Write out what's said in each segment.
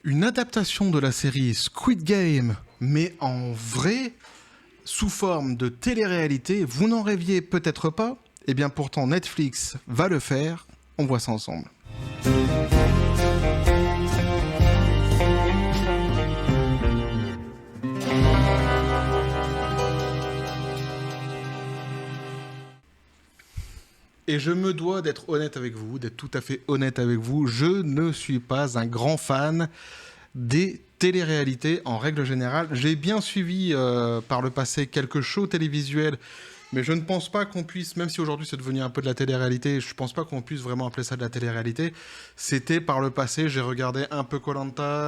Une adaptation de la série Squid Game, mais en vrai, sous forme de télé-réalité, vous n'en rêviez peut-être pas. Eh bien pourtant Netflix va le faire, on voit ça ensemble. Et je me dois d'être honnête avec vous, d'être tout à fait honnête avec vous, je ne suis pas un grand fan des téléréalités en règle générale. J'ai bien suivi par le passé quelques shows télévisuels, mais je ne pense pas qu'on puisse, même si aujourd'hui c'est devenu un peu de la télé-réalité, je ne pense pas qu'on puisse vraiment appeler ça de la télé-réalité. C'était par le passé, j'ai regardé un peu koh,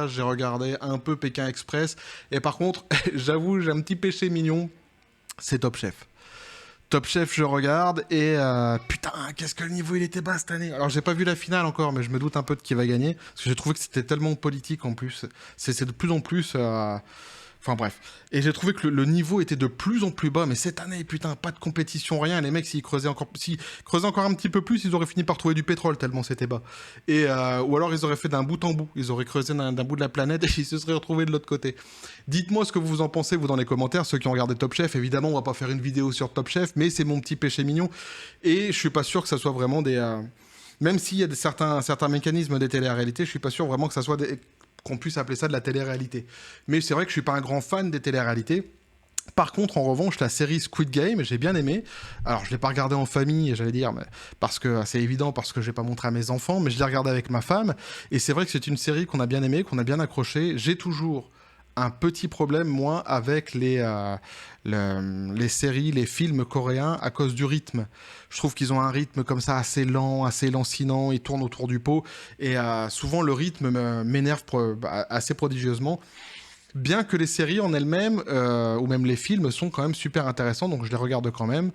j'ai regardé un peu Pékin Express, et par contre, j'avoue, j'ai un petit péché mignon, c'est Top Chef. Top Chef, je regarde et putain, qu'est-ce que le niveau il était bas cette année. Alors j'ai pas vu la finale encore, mais je me doute un peu de qui va gagner parce que j'ai trouvé que c'était tellement politique en plus. C'est de plus en plus. Enfin bref. Et j'ai trouvé que le niveau était de plus en plus bas. Mais cette année, putain, pas de compétition, rien. Les mecs, s'ils creusaient encore un petit peu plus, ils auraient fini par trouver du pétrole tellement c'était bas. Et ou alors ils auraient fait d'un bout en bout. Ils auraient creusé d'un bout de la planète et ils se seraient retrouvés de l'autre côté. Dites-moi ce que vous en pensez, vous, dans les commentaires. Ceux qui ont regardé Top Chef, évidemment, on va pas faire une vidéo sur Top Chef, mais c'est mon petit péché mignon. Et je suis pas sûr que ça soit vraiment des... Même s'il y a certains mécanismes des télé-réalités, je suis pas sûr vraiment que ça soit qu'on puisse appeler ça de la télé-réalité. Mais c'est vrai que je suis pas un grand fan des télé-réalités. Par contre, en revanche, la série Squid Game, j'ai bien aimé. Alors, je l'ai pas regardée en famille, j'allais dire, mais parce que c'est évident, parce que je vais pas montrer à mes enfants, mais je l'ai regardée avec ma femme. Et c'est vrai que c'est une série qu'on a bien aimée, qu'on a bien accrochée. J'ai toujours un petit problème, moi, avec les séries, les films coréens à cause du rythme. Je trouve qu'ils ont un rythme comme ça assez lent, assez lancinant, ils tournent autour du pot. Et souvent, le rythme m'énerve assez prodigieusement. Bien que les séries en elles-mêmes, ou même les films, sont quand même super intéressants, donc je les regarde quand même.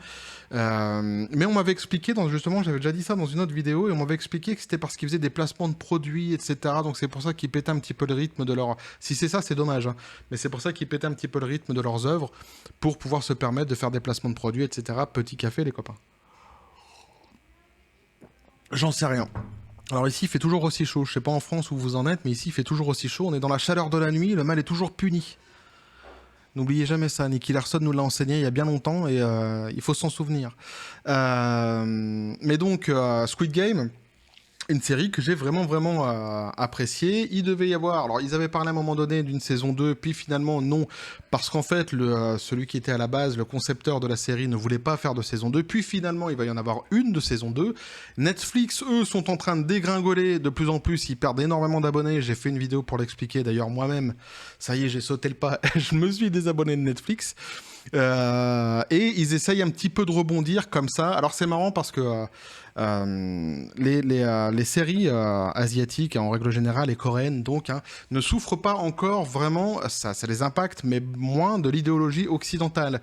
Mais on m'avait expliqué, justement, j'avais déjà dit ça dans une autre vidéo, et on m'avait expliqué que c'était parce qu'ils faisaient des placements de produits, etc. Donc c'est pour ça qu'ils pétaient un petit peu le rythme de leur... Si c'est ça, c'est dommage, hein. Mais c'est pour ça qu'ils pétaient un petit peu le rythme de leurs œuvres, pour pouvoir se permettre de faire des placements de produits, etc. Petit café, les copains. J'en sais rien. Alors ici, il fait toujours aussi chaud. Je sais pas en France où vous en êtes, mais ici, il fait toujours aussi chaud. On est dans la chaleur de la nuit, le mal est toujours puni. N'oubliez jamais ça. Nicky Larson nous l'a enseigné il y a bien longtemps et il faut s'en souvenir. Mais donc, Squid Game, une série que j'ai vraiment appréciée. Il devait y avoir... Alors, ils avaient parlé à un moment donné d'une saison 2, puis finalement, non. Parce qu'en fait, celui qui était à la base, le concepteur de la série, ne voulait pas faire de saison 2. Puis finalement, il va y en avoir une de saison 2. Netflix, eux, sont en train de dégringoler de plus en plus. Ils perdent énormément d'abonnés. J'ai fait une vidéo pour l'expliquer. D'ailleurs, moi-même, ça y est, j'ai sauté le pas. Je me suis désabonné de Netflix. Et ils essayent un petit peu de rebondir comme ça. Alors, c'est marrant parce que... les séries asiatiques en règle générale et coréennes donc ne souffrent pas encore vraiment, ça les impacte, mais moins de l'idéologie occidentale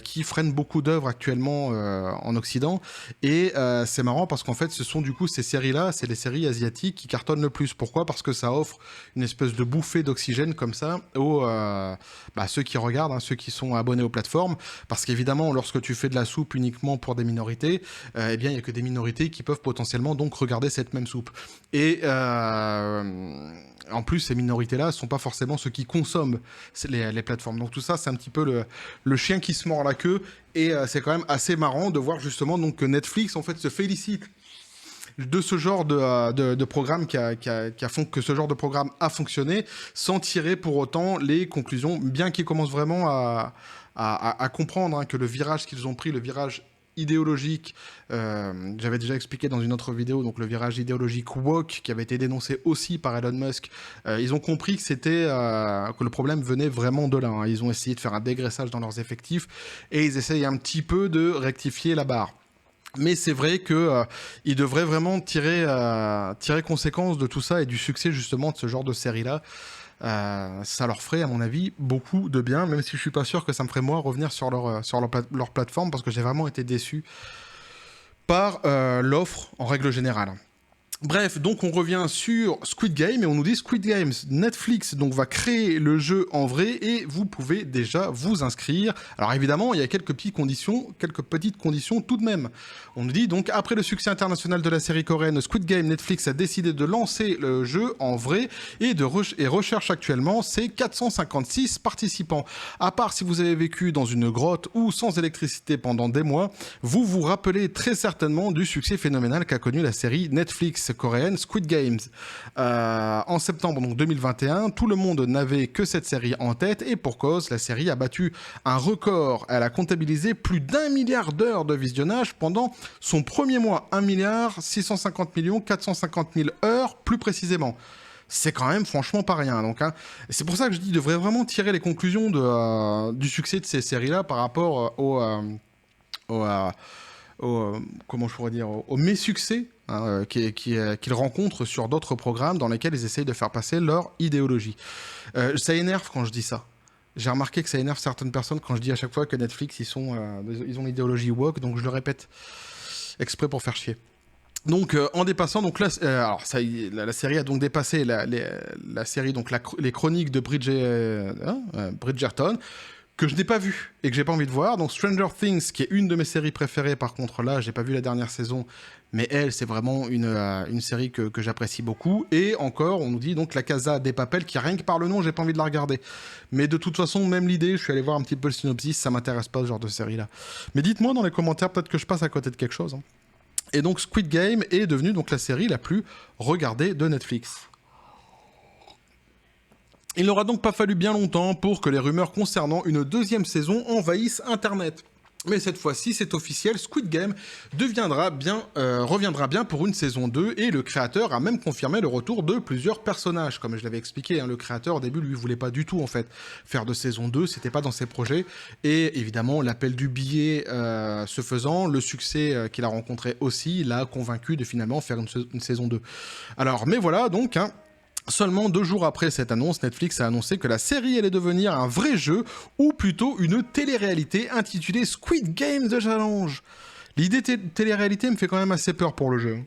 qui freine beaucoup d'œuvres actuellement en Occident. Et c'est marrant parce qu'en fait ce sont du coup ces séries-là, c'est les séries asiatiques qui cartonnent le plus. Pourquoi ? Parce que ça offre une espèce de bouffée d'oxygène comme ça aux ceux qui regardent, ceux qui sont abonnés aux plateformes. Parce qu'évidemment, lorsque tu fais de la soupe uniquement pour des minorités, eh bien il n'y a que des minorités qui peuvent potentiellement donc regarder cette même soupe. Et en plus, ces minorités-là ne sont pas forcément ceux qui consomment les plateformes. Donc tout ça, c'est un petit peu le chien qui se mord la queue. Et c'est quand même assez marrant de voir justement donc, que Netflix en fait se félicite de ce genre de programme qui font que ce genre de programme a fonctionné, sans tirer pour autant les conclusions, bien qu'ils commencent vraiment à comprendre que le virage qu'ils ont pris, le virage idéologique, j'avais déjà expliqué dans une autre vidéo, donc le virage idéologique woke qui avait été dénoncé aussi par Elon Musk, ils ont compris que que le problème venait vraiment de là. Ils ont essayé de faire un dégraissage dans leurs effectifs et ils essayent un petit peu de rectifier la barre. Mais c'est vrai que ils devraient vraiment tirer conséquence de tout ça et du succès justement de ce genre de série-là. Ça leur ferait, à mon avis, beaucoup de bien, même si je suis pas sûr que ça me ferait moi revenir sur leur plateforme, parce que j'ai vraiment été déçu par l'offre en règle générale. Bref, donc on revient sur Squid Game et on nous dit Squid Games, Netflix donc va créer le jeu en vrai et vous pouvez déjà vous inscrire. Alors évidemment, il y a quelques petites conditions tout de même. On nous dit donc après le succès international de la série coréenne Squid Game, Netflix a décidé de lancer le jeu en vrai et recherche actuellement ses 456 participants. À part si vous avez vécu dans une grotte ou sans électricité pendant des mois, vous vous rappelez très certainement du succès phénoménal qu'a connu la série Netflix coréenne Squid Games. En septembre donc 2021, tout le monde n'avait que cette série en tête et pour cause, la série a battu un record. Elle a comptabilisé plus d'1 milliard d'heures de visionnage pendant son premier mois. 1 milliard 650 millions 450 000 heures plus précisément. C'est quand même franchement pas rien. Donc, hein. C'est pour ça que je dis qu'il devrait vraiment tirer les conclusions du succès de ces séries-là par rapport comment je pourrais dire, au mésuccès qu'ils rencontrent sur d'autres programmes dans lesquels ils essayent de faire passer leur idéologie. Ça énerve quand je dis ça. J'ai remarqué que ça énerve certaines personnes quand je dis à chaque fois que Netflix, ils ont l'idéologie woke, donc je le répète exprès pour faire chier. Donc en dépassant, donc là, alors ça, la série a donc dépassé la série, donc les chroniques de Bridgerton, que je n'ai pas vu et que j'ai pas envie de voir. Donc Stranger Things, qui est une de mes séries préférées, par contre là, j'ai pas vu la dernière saison, mais elle, c'est vraiment une série que j'apprécie beaucoup. Et encore, on nous dit donc La Casa de Papel, qui rien que par le nom, j'ai pas envie de la regarder. Mais de toute façon, même l'idée, je suis allé voir un petit peu le synopsis, ça m'intéresse pas ce genre de série-là. Mais dites-moi dans les commentaires, peut-être que je passe à côté de quelque chose. Hein. Et donc Squid Game est devenue donc la série la plus regardée de Netflix. Il n'aura donc pas fallu bien longtemps pour que les rumeurs concernant une deuxième saison envahissent Internet. Mais cette fois-ci, c'est officiel, Squid Game reviendra bien pour une saison 2 et le créateur a même confirmé le retour de plusieurs personnages. Comme je l'avais expliqué, hein, le créateur au début, lui, voulait pas du tout en fait faire de saison 2, c'était pas dans ses projets. Et évidemment, l'appel du billet se faisant, le succès qu'il a rencontré aussi l'a convaincu de finalement faire une saison 2. Alors, mais voilà donc... Hein, seulement 2 jours après cette annonce, Netflix a annoncé que la série allait devenir un vrai jeu, ou plutôt une télé-réalité intitulée Squid Game The Challenge. L'idée télé-réalité me fait quand même assez peur pour le jeu.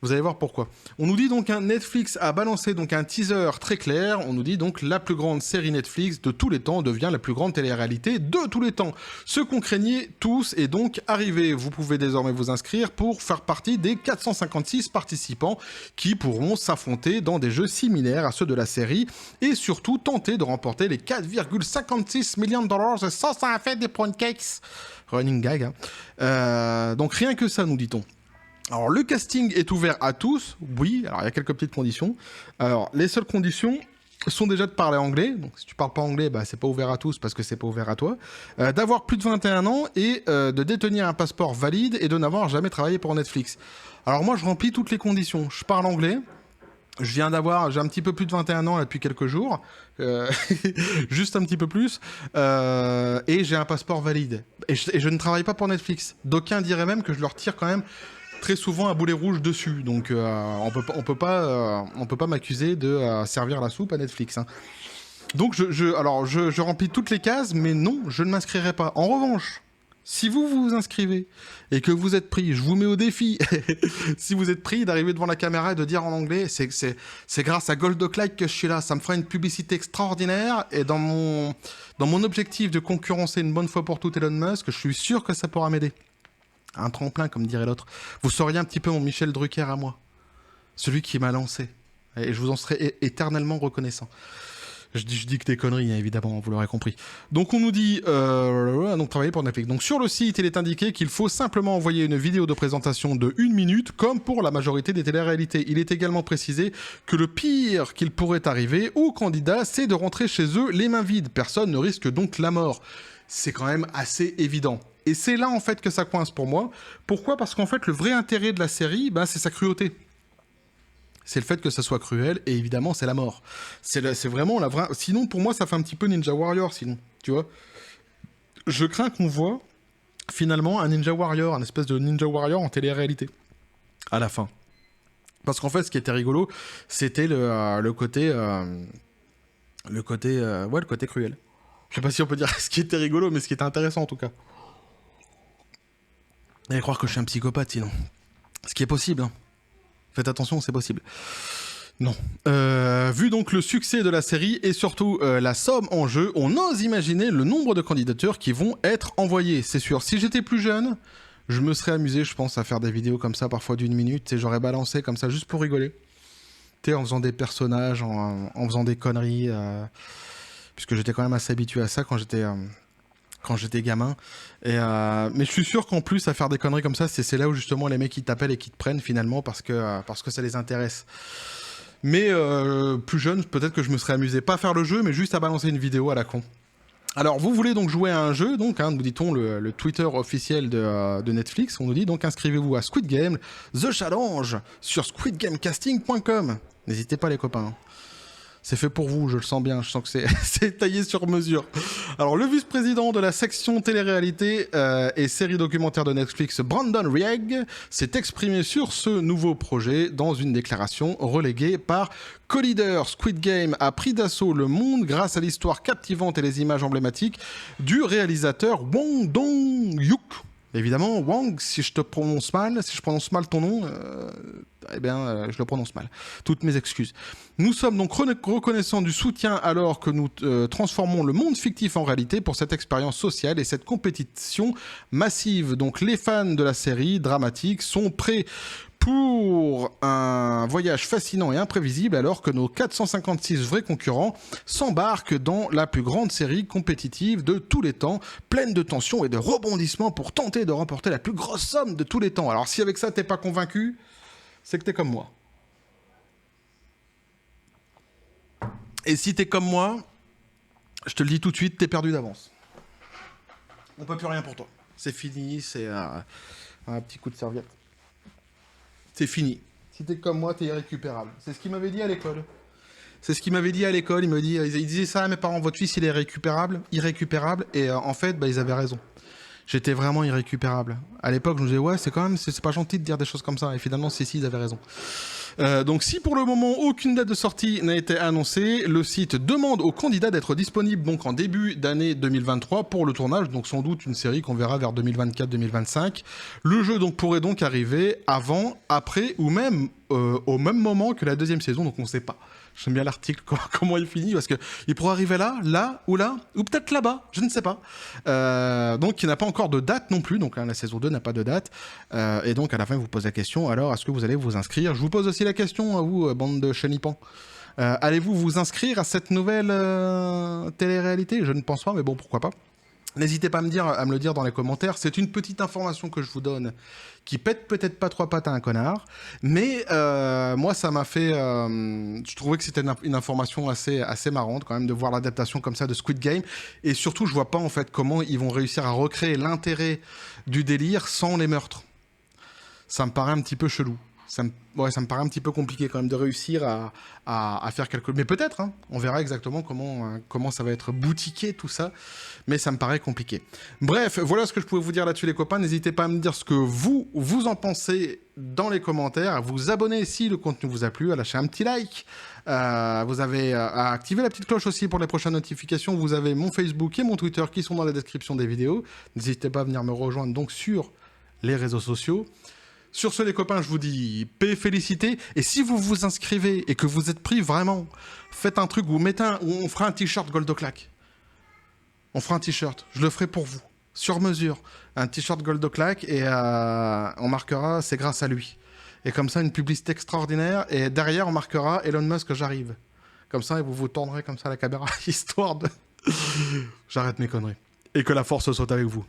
Vous allez voir pourquoi. On nous dit donc Netflix a balancé donc un teaser très clair. On nous dit donc la plus grande série Netflix de tous les temps devient la plus grande télé-réalité de tous les temps. Ce qu'on craignait tous est donc arrivé. Vous pouvez désormais vous inscrire pour faire partie des 456 participants qui pourront s'affronter dans des jeux similaires à ceux de la série et surtout tenter de remporter les 4,56 millions de dollars et ça a fait des pancakes. Running gag. Hein. Donc rien que ça, nous dit-on. Alors, le casting est ouvert à tous, oui, alors il y a quelques petites conditions. Alors, les seules conditions sont déjà de parler anglais, donc si tu parles pas anglais, bah, c'est pas ouvert à tous parce que c'est pas ouvert à toi, d'avoir plus de 21 ans et de détenir un passeport valide et de n'avoir jamais travaillé pour Netflix. Alors moi, je remplis toutes les conditions, je parle anglais, j'ai un petit peu plus de 21 ans là, depuis quelques jours, juste un petit peu plus, et j'ai un passeport valide. Et je ne travaille pas pour Netflix. D'aucuns diraient même que je leur tire quand même très souvent un boulet rouge dessus, donc on peut pas m'accuser de servir la soupe à Netflix. Hein. Donc je remplis toutes les cases, mais non, je ne m'inscrirai pas. En revanche, si vous vous inscrivez et que vous êtes pris, je vous mets au défi, si vous êtes pris d'arriver devant la caméra et de dire en anglais, c'est grâce à Goldoclike que je suis là, ça me fera une publicité extraordinaire et dans mon objectif de concurrencer une bonne fois pour toutes Elon Musk, je suis sûr que ça pourra m'aider. Un tremplin, comme dirait l'autre. Vous seriez un petit peu mon Michel Drucker à moi. Celui qui m'a lancé. Et je vous en serai éternellement reconnaissant. Je dis que des conneries, hein, évidemment, vous l'aurez compris. Donc on nous dit, donc travailler pour Netflix. Donc sur le site, il est indiqué qu'il faut simplement envoyer une vidéo de présentation de 1 minute, comme pour la majorité des téléréalités. Il est également précisé que le pire qu'il pourrait arriver aux candidats, c'est de rentrer chez eux les mains vides. Personne ne risque donc la mort. C'est quand même assez évident. Et c'est là, en fait, que ça coince pour moi. Pourquoi ? Parce qu'en fait, le vrai intérêt de la série, c'est sa cruauté. C'est le fait que ça soit cruel, et évidemment, c'est la mort. C'est vraiment la vraie... Sinon, pour moi, ça fait un petit peu Ninja Warrior, sinon. Tu vois ? Je crains qu'on voit, finalement, un Ninja Warrior, un espèce de Ninja Warrior en télé-réalité. À la fin. Parce qu'en fait, ce qui était rigolo, c'était le côté cruel. Je sais pas si on peut dire ce qui était rigolo, mais ce qui était intéressant, en tout cas. Vous allez croire que je suis un psychopathe, sinon. Ce qui est possible, hein. Faites attention, c'est possible. Non. Vu donc le succès de la série et surtout la somme en jeu, on ose imaginer le nombre de candidatures qui vont être envoyées, c'est sûr. Si j'étais plus jeune, je me serais amusé, je pense, à faire des vidéos comme ça, parfois d'1 minute, et j'aurais balancé comme ça juste pour rigoler. En faisant des personnages, en faisant des conneries, puisque j'étais quand même assez habitué à ça quand j'étais gamin. Mais je suis sûr qu'en plus, à faire des conneries comme ça, c'est là où justement les mecs ils t'appellent et qui te prennent finalement parce que ça les intéresse. Mais plus jeune, peut-être que je me serais amusé, pas à faire le jeu, mais juste à balancer une vidéo à la con. Alors, vous voulez donc jouer à un jeu, donc, nous dit-on, le Twitter officiel de Netflix, on nous dit donc inscrivez-vous à Squid Game, The Challenge, sur squidgamecasting.com. N'hésitez pas les copains. C'est fait pour vous, je le sens bien, je sens que c'est taillé sur mesure. Alors, le vice-président de la section télé-réalité et séries documentaires de Netflix, Brandon Rieg, s'est exprimé sur ce nouveau projet dans une déclaration reléguée par Collider. Squid Game a pris d'assaut le monde grâce à l'histoire captivante et les images emblématiques du réalisateur Wong Dong-hyuk. Évidemment, Wang, si je prononce mal ton nom, je le prononce mal. Toutes mes excuses. Nous sommes donc reconnaissants du soutien alors que nous transformons le monde fictif en réalité pour cette expérience sociale et cette compétition massive. Donc les fans de la série dramatique sont prêts pour un voyage fascinant et imprévisible alors que nos 456 vrais concurrents s'embarquent dans la plus grande série compétitive de tous les temps, pleine de tensions et de rebondissements pour tenter de remporter la plus grosse somme de tous les temps. Alors si avec ça t'es pas convaincu, c'est que t'es comme moi. Et si t'es comme moi, je te le dis tout de suite, t'es perdu d'avance. On peut plus rien pour toi. C'est fini, c'est un petit coup de serviette. C'est fini. Si t'es comme moi, t'es irrécupérable. C'est ce qu'il m'avait dit à l'école. Il disait ça à mes parents, votre fils il est irrécupérable. Et en fait, ils avaient raison. J'étais vraiment irrécupérable. À l'époque, je me disais, ouais, c'est pas gentil de dire des choses comme ça. Et finalement, ils avaient raison. Donc si pour le moment aucune date de sortie n'a été annoncée, le site demande aux candidats d'être disponibles donc en début d'année 2023 pour le tournage, donc sans doute une série qu'on verra vers 2024-2025. Le jeu donc pourrait donc arriver avant, après ou même au même moment que la deuxième saison, donc on ne sait pas. J'aime bien l'article, comment il finit, parce qu'il pourrait arriver là, ou peut-être là-bas, je ne sais pas. Donc il n'a pas encore de date non plus, donc la saison 2 n'a pas de date. Et donc à la fin, il vous pose la question, alors est-ce que vous allez vous inscrire ? Je vous pose aussi la question à vous, bande de chenipans. Allez-vous vous inscrire à cette nouvelle télé-réalité ? Je ne pense pas, mais bon, pourquoi pas. N'hésitez pas à me le dire dans les commentaires. C'est une petite information que je vous donne qui pète peut-être pas 3 pattes à un connard, mais moi ça m'a fait... je trouvais que c'était une information assez marrante quand même de voir l'adaptation comme ça de Squid Game, et surtout je vois pas en fait comment ils vont réussir à recréer l'intérêt du délire sans les meurtres. Ça me paraît un petit peu chelou. Ça me paraît un petit peu compliqué quand même de réussir à faire quelque chose. Mais peut-être, on verra exactement comment ça va être boutiqué tout ça. Mais ça me paraît compliqué. Bref, voilà ce que je pouvais vous dire là-dessus les copains. N'hésitez pas à me dire ce que vous en pensez dans les commentaires, à vous abonner si le contenu vous a plu, à lâcher un petit like. Vous avez à activer la petite cloche aussi pour les prochaines notifications. Vous avez mon Facebook et mon Twitter qui sont dans la description des vidéos. N'hésitez pas à venir me rejoindre donc sur les réseaux sociaux. Sur ce les copains, je vous dis paix, félicité. Et si vous vous inscrivez et que vous êtes pris vraiment, faites un truc où on fera un t-shirt Gold O'Clack. On fera un t-shirt, je le ferai pour vous, sur mesure. Un t-shirt Gold O'Clack et on marquera c'est grâce à lui. Et comme ça, une publicité extraordinaire. Et derrière, on marquera Elon Musk, j'arrive. Comme ça, et vous tournerez comme ça la caméra, histoire de... J'arrête mes conneries. Et que la force soit avec vous.